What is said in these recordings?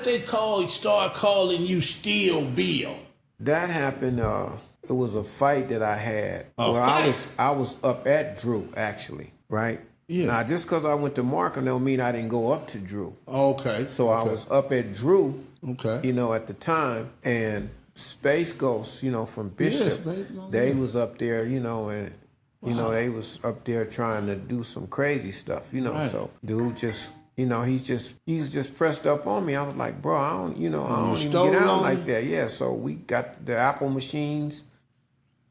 did they start calling you Steel Bill? That happened. It was a fight that I had. Fight? I was up at Drew actually, right? Yeah. Now, just because I went to Markham don't mean I didn't go up to Drew. Okay. So I was up at Drew. Okay. At the time, and Space Ghost, from Bishop, they was up there, and they was up there trying to do some crazy stuff, Right. So dude just. He's just pressed up on me. I was like, bro, I don't even get out like that. Yeah, so we got the Apple machines.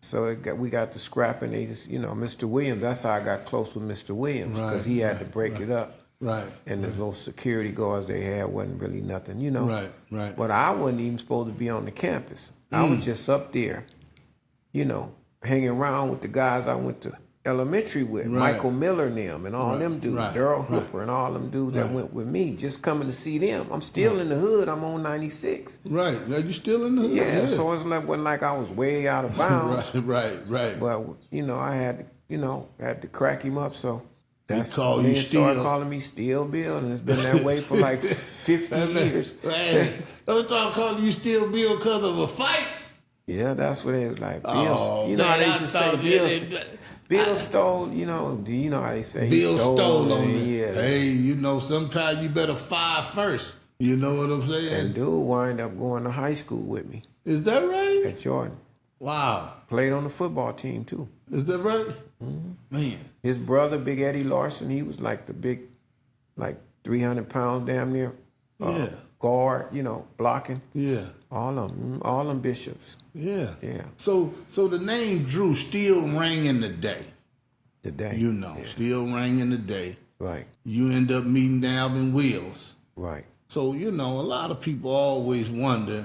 So we got the scrapping. They just, Mr. Williams. That's how I got close with Mr. Williams because he had to break it up. Right. And the little security guards they had wasn't really nothing, Right. But I wasn't even supposed to be on the campus. I was just up there, hanging around with the guys I went to elementary with, Michael Miller and them, and all them dudes, Daryl Hooper and all them dudes that went with me, just coming to see them. I'm still in the hood. I'm on 96. Right. Now you still in the hood? Yeah. So it wasn't like I was way out of bounds. Right. But I had to crack him up. So that's when they started calling me Steel Bill, and it's been that way for like 50 years. Don't start calling you Steel Bill because of a fight. Yeah, that's what it was like. Bill, how they used to say Bill stole, do you know how they say Bill stole on me? Yeah. Hey, sometimes you better fire first. You know what I'm saying? And dude wind up going to high school with me. Is that right? At Jordan. Wow. Played on the football team too. Is that right? Mm-hmm. Man. His brother, Big Eddie Larson, he was like the big, 300 pounds damn near. Guard, blocking. Yeah. All them bishops. Yeah. Yeah. So the name Drew still rang in the day. Today. Still rang in the day. Right. You end up meeting Alvin Wills. Right. So, a lot of people always wonder,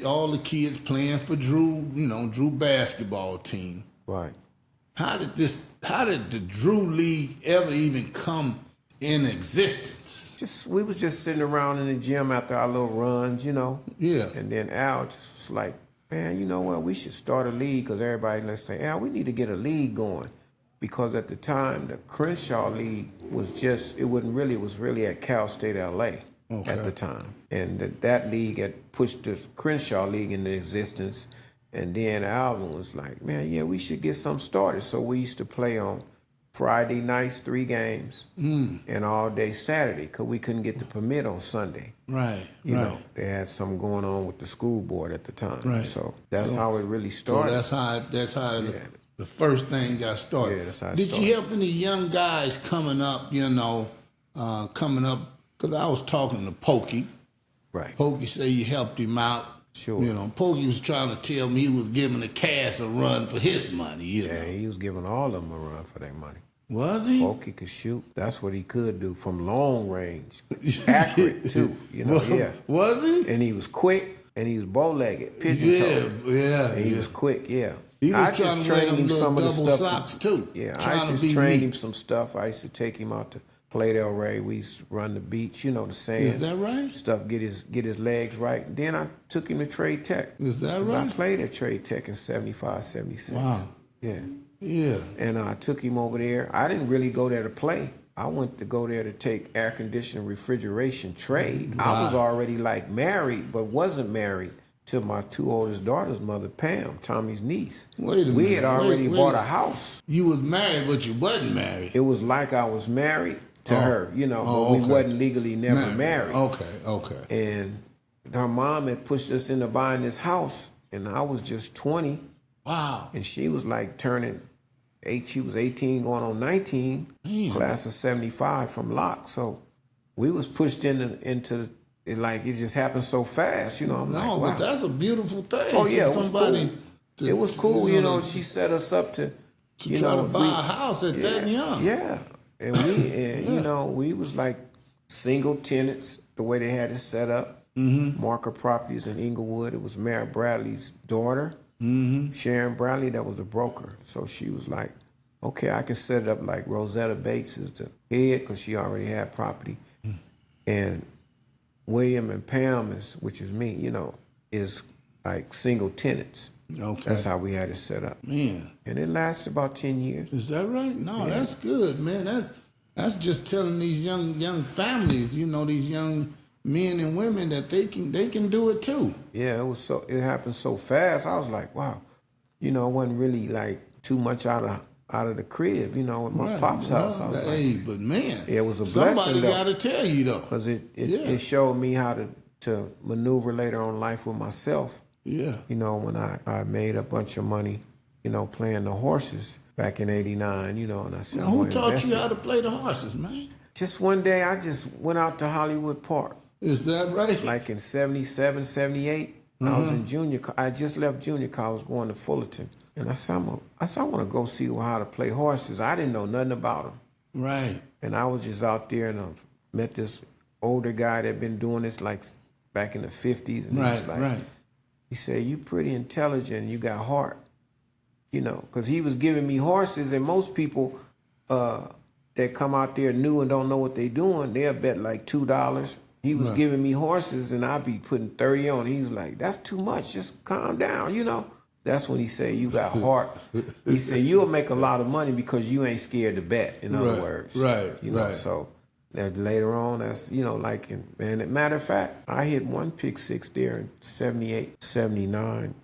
all the kids playing for Drew, Drew basketball team. Right. How did the Drew League ever even come in existence? We was just sitting around in the gym after our little runs, Yeah. And then Al just was like, man, you know what? We should start a league because everybody, let's say, Al, we need to get a league going. Because at the time, the Crenshaw League was it was really at Cal State LA at the time. And that league had pushed the Crenshaw League into existence. And then Alvin was like, man, yeah, we should get something started. So we used to play on Friday nights, 3 games, and all day Saturday, because we couldn't get the permit on Sunday. Right, They had something going on with the school board at the time. Right. So that's how it really started. So that's how the first thing got started. Yeah, that's how it Did started. you help any young guys coming up, because I was talking to Pokey. Right. Pokey said you helped him out. Sure. Pokey was trying to tell me he was giving the Cass a run for his money, Yeah, he was giving all of them a run for their money. Was he? Pokey could shoot. That's what he could do from long range. Accurate, too. Yeah. Was he? And he was quick, and he was bow-legged, pigeon-toed. Yeah. And he was quick, yeah. He was I trying just to wear trained them him little some of the double stuff. socks, too. Yeah, Trying I to just be trained me. him some stuff. I used to take him out to Play Del Rey. We used to run the beach, the sand. Is that right? Stuff, get his legs right. Then I took him to Trade Tech. Is that right? I played at Trade Tech in 75, 76. Wow. Yeah. Yeah. And I took him over there. I didn't really go there to play. I went to go there to take air conditioning, refrigeration trade. Wow. I was already married, but wasn't married to my 2 oldest daughters' mother, Pam, Tommy's niece. Wait a minute. We had already bought a house. You was married, but you wasn't married. It was like I was married to her, but we wasn't legally never married. Okay. And her mom had pushed us into buying this house, and I was just 20. Wow. And she was turning 8. She was 18 going on 19, class of 75 from Locke. So we was pushed into it, it just happened so fast, I'm wow. But that's a beautiful thing. Oh, yeah, it was cool. It was cool, she set us up to try to buy a house at that young. Yeah. And we was like single tenants, the way they had it set up. Mm-hmm. Marker Properties in Inglewood. It was Mayor Bradley's daughter. Mm-hmm. Sharon Bradley, that was the broker. So she was like, okay, I can set it up like Rosetta Bates is the head because she already had property. Mm-hmm. And William and Pam, which is me, is like single tenants. Okay. That's how we had it set up. Man. And it lasted about 10 years. Is that right? No, that's good, man. That's just telling these young families, these young men and women that they can do it too. Yeah, it happened so fast. I was like, wow, I wasn't really like too much out of the crib, at my pop's house. I was like, hey, but man, it was a blessing. Somebody got to tell you though, because it showed me how to maneuver later on in life with myself. Yeah, when I made a bunch of money, playing the horses back in '89, and I said, now, who taught you how to play the horses, man? Just one day, I just went out to Hollywood Park. Is that right? Like in 77, 78, I was in junior. I just left junior college, going to Fullerton, and I said, I want to go see how to play horses. I didn't know nothing about them. Right. And I was just out there, and I met this older guy that been doing this like back in the 50s, and he said, "You pretty intelligent, you got heart," because he was giving me horses, and most people that come out there new and don't know what they doing, they'll bet like $2. He was giving me horses, and I'd be putting 30 on. He was like, "That's too much. Just calm down, That's when he said, "You got heart." He said, "You'll make a lot of money because you ain't scared to bet." In other words, right. So that later on, that's matter of fact, I hit one pick six there in 78, 79.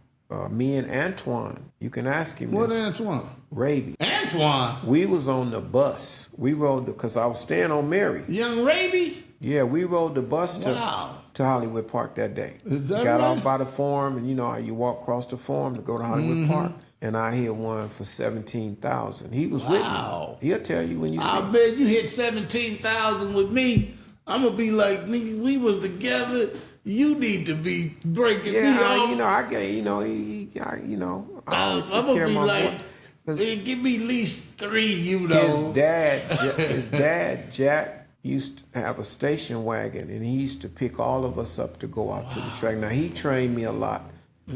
Me and Antoine, you can ask him. What Antoine? Raby. Antoine? We was on the bus. We rode because I was staying on Mary. Young Raby? Yeah, we rode the bus to Hollywood Park that day. Is that Got right? off by the Forum, and how you walk across the Forum to go to Hollywood Park. And I hit one for 17,000. He was with me. He'll tell you when you see I him. bet you hit 17,000 with me. I'm gonna be like, nigga, we was together. You need to be breaking me off. I always I'm take care gonna of be my like, boy. hey, give me at least 3, His dad, Jack, used to have a station wagon, and he used to pick all of us up to go out to the track. Now, he trained me a lot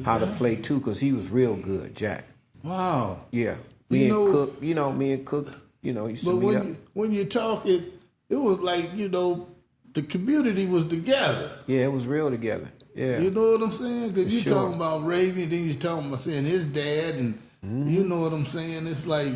how to play, too, because he was real good, Jack. Wow. Yeah. Me and Cook, used to meet up. When you're talking, it was like, the community was together. Yeah, it was real together. Yeah. You know what I'm saying? Because you're sure. talking about Raven, and then you're talking about saying his dad, and you know what I'm saying? It's like,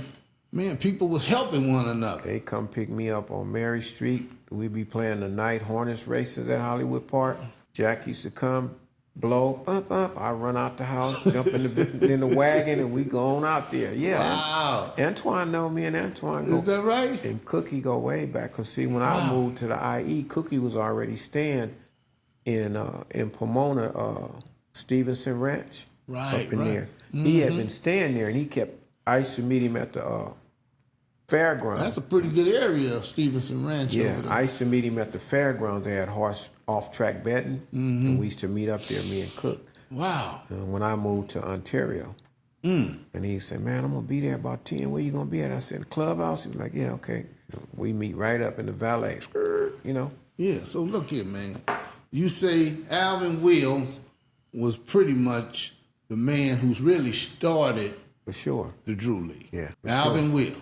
man, people was helping one another. They come pick me up on Mary Street. We be playing the night Hornets races at Hollywood Park. Jack used to come, blow, up. I run out the house, jump in the wagon, and we go on out there. Yeah. Wow. Antoine know me, and Antoine go. Is that right? And Cookie go way back. Because, see, when I moved to the IE, Cookie was already staying in Pomona, Stevenson Ranch. Right, up in there. He had been staying there, and I used to meet him at the fairgrounds. That's a pretty good area, Stevenson Ranch. Yeah, over there. I used to meet him at the fairgrounds. They had horse off-track betting, and we used to meet up there, me and Cook. Wow. When I moved to Ontario, and he said, "Man, I'm gonna be there about 10. Where you gonna be at?" I said, "The clubhouse." He was like, "Yeah, okay." We meet right up in the valet, Yeah. So look here, man. You say Alvin Wills was pretty much the man who's really started for sure the Drew League. Yeah, Alvin Wills.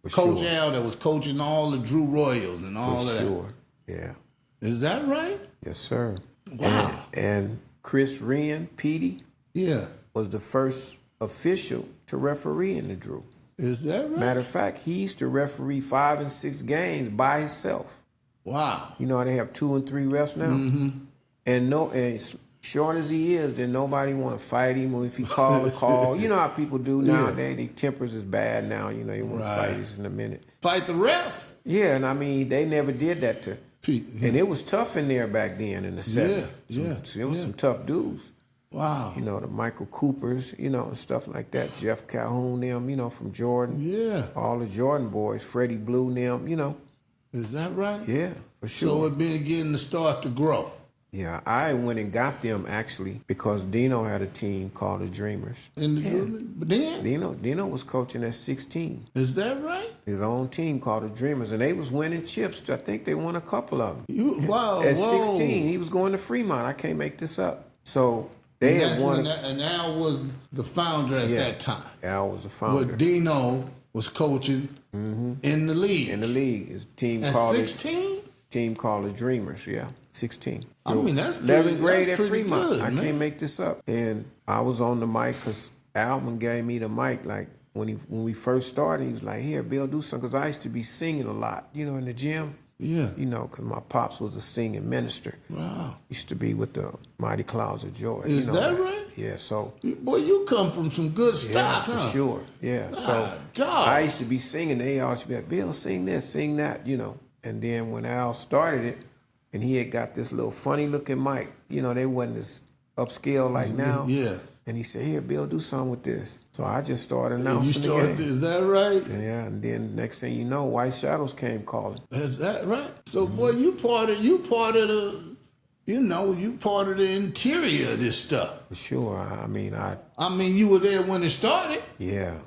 For Coach sure. Al that was coaching all the Drew Royals and all of that. For sure. Yeah. Is that right? Yes, sir. Wow. And Chris Ryan, Petey, Yeah. was the first official to referee in the Drew. Is that right? Matter of fact, he used to referee 5 and 6 games by himself. Wow. You know how they have 2 and 3 refs now? And short as he is, then nobody want to fight him, or if he call a call. You know how people do nowadays. Their tempers is bad now. They want to fight us in a minute. Fight the ref? Yeah, and I mean, they never did that to Pete. And it was tough in there back then in the 70s. It was some tough dudes. Wow. The Michael Coopers, and stuff like that. Jeff Calhoun, them, from Jordan. Yeah. All the Jordan boys, Freddie Blue, them, Is that right? Yeah, for sure. So it been getting to start to grow. Yeah, I went and got them actually because Dino had a team called the Dreamers. In the Drew League? But then? Dino was coaching at 16. Is that right? His own team called the Dreamers, and they was winning chips. I think they won a couple of them. Wow. At 16, he was going to Fremont. I can't make this up. So they had won. And Al was the founder at that time. Al was the founder. But Dino was coaching in the league. In the league. His team at called 16? Team called the Dreamers, 16. I mean, that's 11th grade that's at Fremont. Good, I man. can't make this up. And I was on the mic because Alvin gave me the mic. Like when we first started, he was like, "Here, Bill, do something." Because I used to be singing a lot, in the gym. Yeah. You know, because my pops was a singing minister. Wow. Used to be with the Mighty Clouds of Joy. Is you know that right? Yeah, so. Boy, you come from some good stock, For huh? sure. Yeah. So dog. I used to be singing. They always be like, Bill, sing this, sing that, you know. And then when Al started it, and he had got this little funny looking mic, you know, they wasn't as upscale like now. Yeah. And he said, here, Bill, do something with this. So I just started And you announcing started, the game. is that right? Yeah, and then next thing you know, White Shadows came calling. Is that right? So, boy, you part of the, you know, you part of the interior of this stuff. For sure. I mean, you were there when it started. yeah.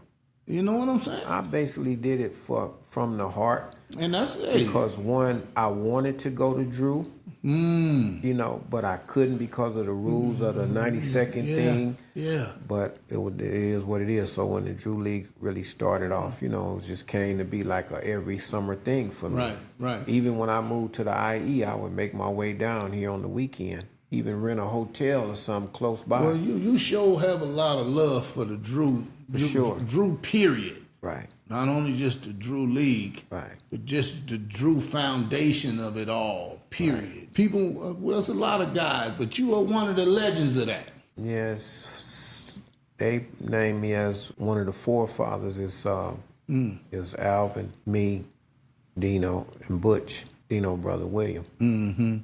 You know what I'm saying? I basically did it from the heart. And that's it. Because one, I wanted to go to Drew, you know, but I couldn't because of the rules of the 90-second thing. Yeah. But it is what it is. So when the Drew League really started off, you know, it just came to be like a every summer thing for me. Right. Even when I moved to the IE, I would make my way down here on the weekend, even rent a hotel or something close by. Well, you sure have a lot of love for the Drew. Sure. Drew period. Right. Not only just the Drew League, Right. but just the Drew foundation of it all, period. Right. People, well, it's a lot of guys, but you are one of the legends of that. Yes. They named me as one of the forefathers. It's Alvin, me, Dino, and Butch, Dino brother William. Mm-hmm.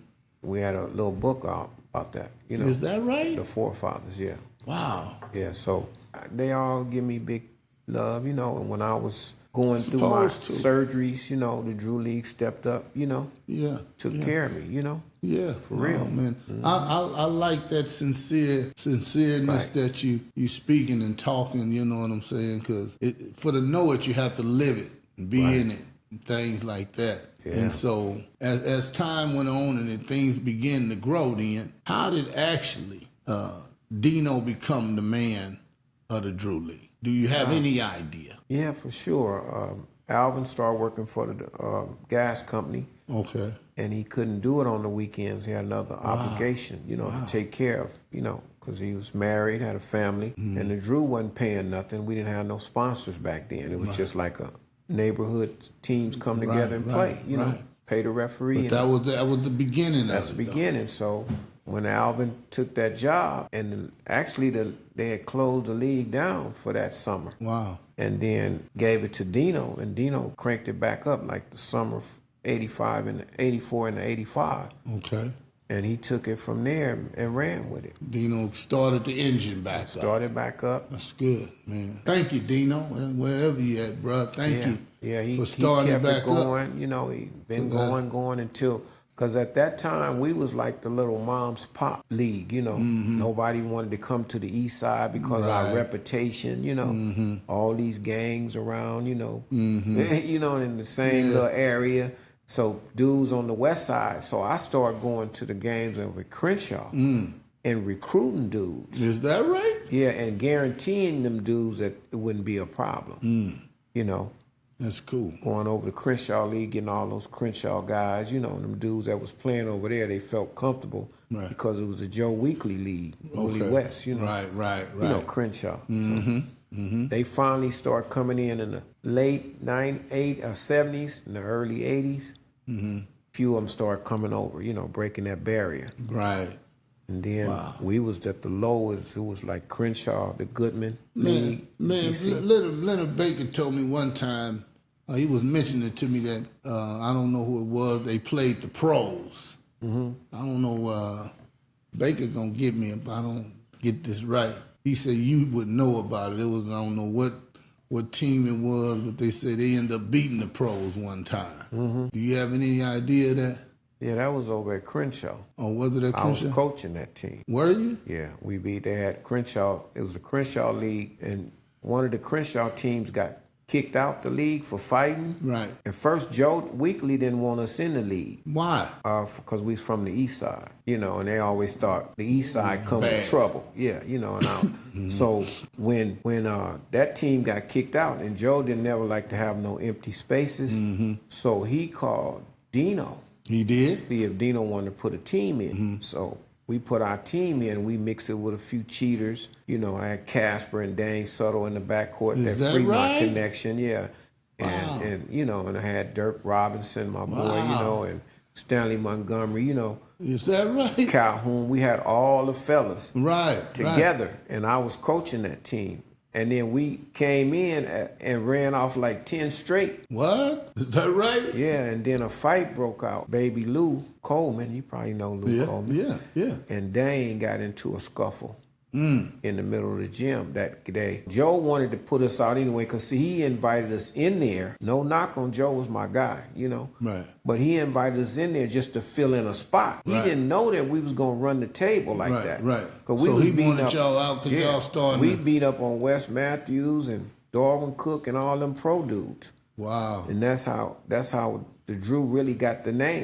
We had a little book out about that. You know, is that right? The forefathers, yeah. Wow. Yeah, so they all give me big love, you know, and when I was going through my surgeries, you know, the Drew League stepped up, you know. Yeah. Took care of me, you know. Yeah. For real. Man. Mm-hmm. I like that sincereness that you speaking and talking, you know what I'm saying? Because for to know it, you have to live it and be in it and things like that. Yeah. And so as time went on and things began to grow then, how did actually Dino become the man of the Drew League? Do you have any idea? Yeah, for sure. Alvin started working for the gas company. Okay. And he couldn't do it on the weekends. He had another obligation, you know, to take care of, you know, because he was married, had a family, and the Drew wasn't paying nothing. We didn't have no sponsors back then. It was just like a neighborhood teams come together and play, you know, pay the referee. But that was the beginning of it. That's the beginning. So when Alvin took that job, and actually they had closed the league down for that summer. Wow. And then gave it to Dino, and Dino cranked it back up like the summer of 85 and 84 and 85. Okay. And he took it from there and ran with it. Dino started the engine back up. Started back up. That's good, man. Thank you, Dino, wherever you at, bro. Thank you. Yeah, for starting kept back it going. Up. You know, he been going until, because at that time we was like the little mom's pop league. You know, nobody wanted to come to the east side because of our reputation. You know, all these gangs around. You know, you know, in the same little area. So dudes on the west side. So I started going to the games over Crenshaw and recruiting dudes. Is that right? Yeah, and guaranteeing them dudes that it wouldn't be a problem. You know. That's cool. Going over the Crenshaw League, getting all those Crenshaw guys, you know, them dudes that was playing over there, they felt comfortable because it was the Joe Weekly League, Willie West, you know. Right. You know, Crenshaw. So they finally start coming in the late 70s, in the early 80s. Few of them start coming over, you know, breaking that barrier. Right. And then we was at the lowest. It was like Crenshaw, the Goodman League. Man, Leonard Baker told me one time, he was mentioning to me that, I don't know who it was, they played the pros. I don't know, Baker gonna get me if I don't get this right. He said you would know about it. It was, I don't know what team it was, but they said they ended up beating the pros one time. Do you have any idea of that? Yeah, that was over at Crenshaw. Oh, was it at Crenshaw? I was coaching that team. Were you? Yeah, they had Crenshaw. It was a Crenshaw league, and one of the Crenshaw teams got kicked out the league for fighting. Right. And first, Joe Weekly didn't want us in the league. Why? Because we was from the east side, you know, and they always thought the east side come with trouble. Yeah, you know, and so when that team got kicked out, and Joe didn't never like to have no empty spaces, so he called Dino. He did? See if Dino wanted to put a team in. So we put our team in. We mixed it with a few cheaters. You know, I had Casper and Dane Suttle in the backcourt. Is that Fremont right? connection, yeah. And And you know, and I had Dirk Robinson, my boy, you Wow. know, and Stanley Montgomery, you know, Is that right? Calhoun. We had all the fellas Right. together, and I was coaching that team. And then we came in and ran off like 10 straight. What? Is that right? Yeah, and then a fight broke out. Baby Lou Coleman, you probably know Lou Coleman. Yeah. And Dane got into a scuffle in the middle of the gym that day. Joe wanted to put us out anyway because, see, he invited us in there. No knock on Joe, was my guy, you know. Right. But he invited us in there just to fill in a spot. He didn't know that we was going to run the table like that. Right. Cause So was he beating wanted y'all out because y'all starting. We beat up on Wes Matthews and Darwin Cook and all them pro dudes. Wow. And that's how the Drew really got the name.